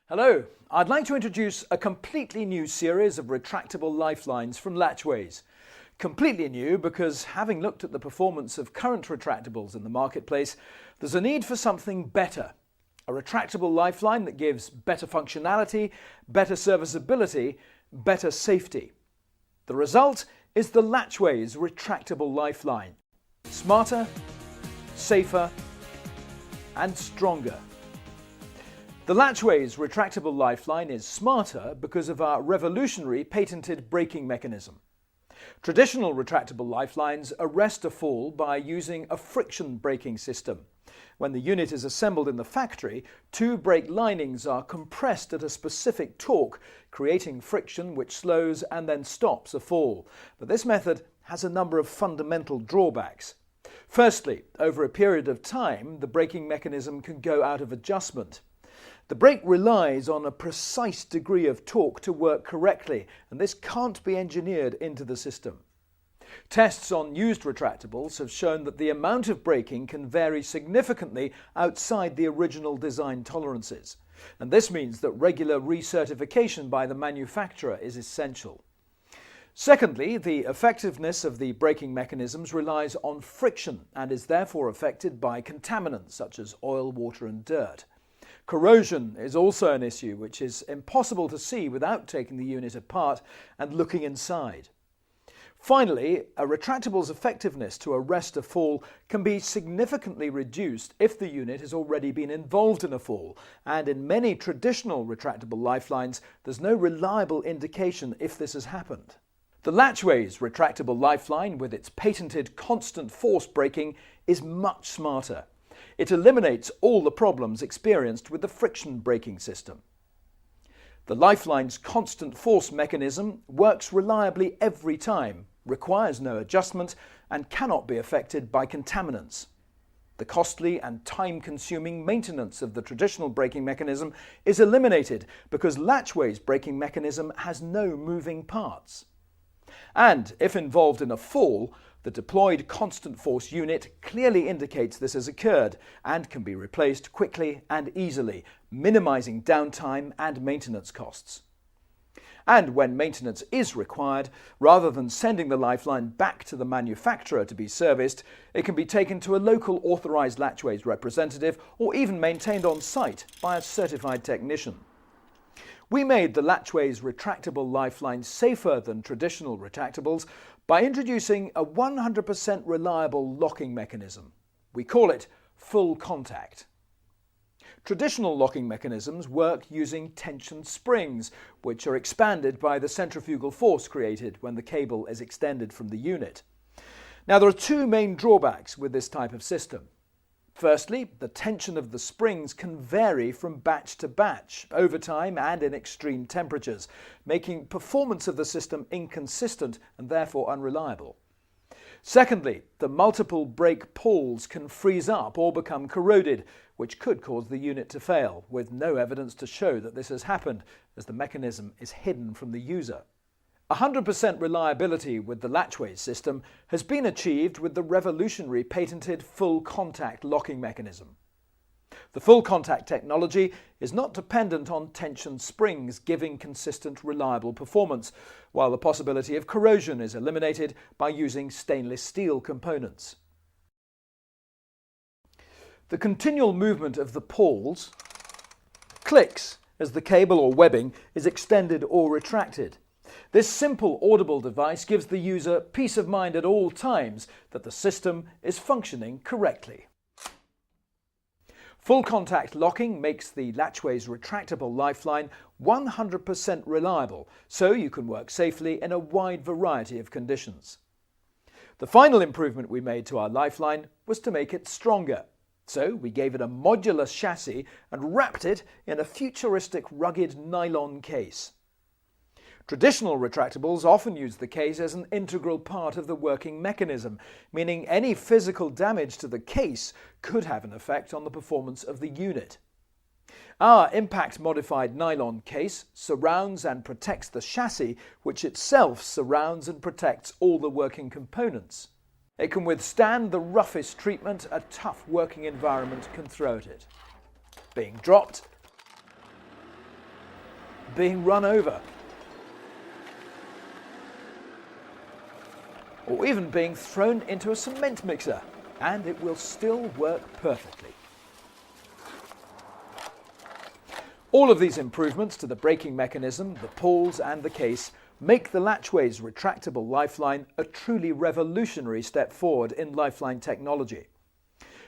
Hello, I'd like to introduce a completely new series of retractable lifelines from Latchways. Completely new because, having looked at the performance of current retractables in the marketplace, there's a need for something better. A retractable lifeline that gives better functionality, better serviceability, better safety. The result is the Latchways retractable lifeline. Smarter, safer, and stronger. The Latchways retractable lifeline is smarter because of our revolutionary patented braking mechanism. Traditional retractable lifelines arrest a fall by using a friction braking system. When the unit is assembled in the factory, two brake linings are compressed at a specific torque, creating friction which slows and then stops a fall. But this method has a number of fundamental drawbacks. Firstly, over a period of time, the braking mechanism can go out of adjustment. The brake relies on a precise degree of torque to work correctly, and this can't be engineered into the system. Tests on used retractables have shown that the amount of braking can vary significantly outside the original design tolerances, and this means that regular recertification by the manufacturer is essential. Secondly, the effectiveness of the braking mechanisms relies on friction and is therefore affected by contaminants such as oil, water and dirt. Corrosion is also an issue which is impossible to see without taking the unit apart and looking inside. Finally, a retractable's effectiveness to arrest a fall can be significantly reduced if the unit has already been involved in a fall, and in many traditional retractable lifelines there's no reliable indication if this has happened. The Latchways retractable lifeline with its patented constant force braking is much smarter. It eliminates all the problems experienced with the friction braking system. The lifeline's constant force mechanism works reliably every time, requires no adjustment, and cannot be affected by contaminants. The costly and time-consuming maintenance of the traditional braking mechanism is eliminated because Latchways' braking mechanism has no moving parts. And if involved in a fall, the deployed constant force unit clearly indicates this has occurred and can be replaced quickly and easily, minimizing downtime and maintenance costs. And when maintenance is required, rather than sending the lifeline back to the manufacturer to be serviced, it can be taken to a local authorized Latchways representative or even maintained on site by a certified technician. We made the Latchways retractable lifeline safer than traditional retractables by introducing a 100% reliable locking mechanism. We call it full contact. Traditional locking mechanisms work using tension springs, which are expanded by the centrifugal force created when the cable is extended from the unit. Now, there are two main drawbacks with this type of system. Firstly, the tension of the springs can vary from batch to batch, over time and in extreme temperatures, making performance of the system inconsistent and therefore unreliable. Secondly, the multiple brake pulls can freeze up or become corroded, which could cause the unit to fail, with no evidence to show that this has happened, as the mechanism is hidden from the user. 100% reliability with the Latchways system has been achieved with the revolutionary patented full contact locking mechanism. The full contact technology is not dependent on tension springs, giving consistent, reliable performance, while the possibility of corrosion is eliminated by using stainless steel components. The continual movement of the pawls clicks as the cable or webbing is extended or retracted. This simple audible device gives the user peace of mind at all times that the system is functioning correctly. Full contact locking makes the Latchways retractable lifeline 100% reliable, so you can work safely in a wide variety of conditions. The final improvement we made to our lifeline was to make it stronger. So we gave it a modular chassis and wrapped it in a futuristic rugged nylon case. Traditional retractables often use the case as an integral part of the working mechanism, meaning any physical damage to the case could have an effect on the performance of the unit. Our impact-modified nylon case surrounds and protects the chassis, which itself surrounds and protects all the working components. It can withstand the roughest treatment a tough working environment can throw at it. Being dropped being run over, or even being thrown into a cement mixer, and it will still work perfectly. All of these improvements to the braking mechanism, the pulls and the case make the Latchways retractable Lifeline a truly revolutionary step forward in lifeline technology.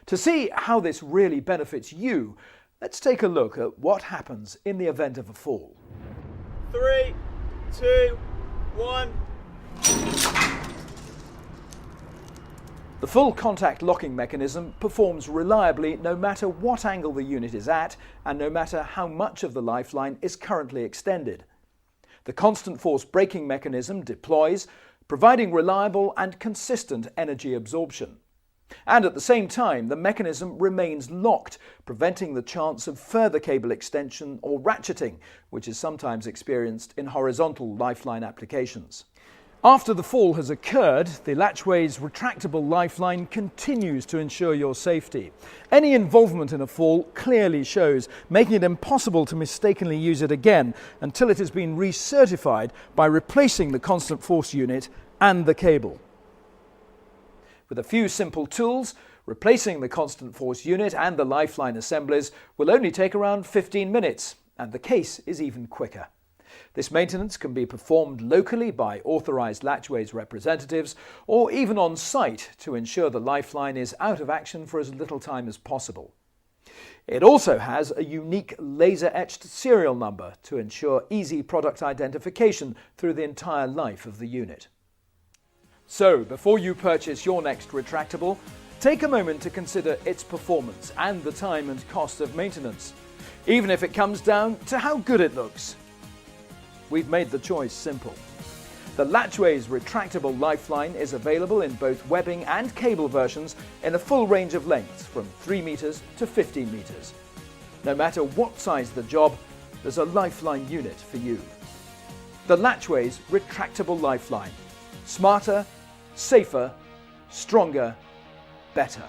To see how this really benefits you, let's take a look at what happens in the event of a fall. 3, 2, 1. The full contact locking mechanism performs reliably no matter what angle the unit is at and no matter how much of the lifeline is currently extended. The constant force braking mechanism deploys, providing reliable and consistent energy absorption. And at the same time, the mechanism remains locked, preventing the chance of further cable extension or ratcheting, which is sometimes experienced in horizontal lifeline applications. After the fall has occurred, the Latchways retractable Lifeline continues to ensure your safety. Any involvement in a fall clearly shows, making it impossible to mistakenly use it again until it has been recertified by replacing the constant force unit and the cable. With a few simple tools, replacing the constant force unit and the Lifeline assemblies will only take around 15 minutes, and the case is even quicker. This maintenance can be performed locally by authorised Latchways representatives or even on site to ensure the Lifeline is out of action for as little time as possible. It also has a unique laser-etched serial number to ensure easy product identification through the entire life of the unit. So, before you purchase your next retractable, take a moment to consider its performance and the time and cost of maintenance, even if it comes down to how good it looks. We've made the choice simple. The Latchways retractable Lifeline is available in both webbing and cable versions in a full range of lengths from 3 meters to 15 meters. No matter what size the job, there's a Lifeline unit for you. The Latchways retractable Lifeline. Smarter, safer, stronger, better.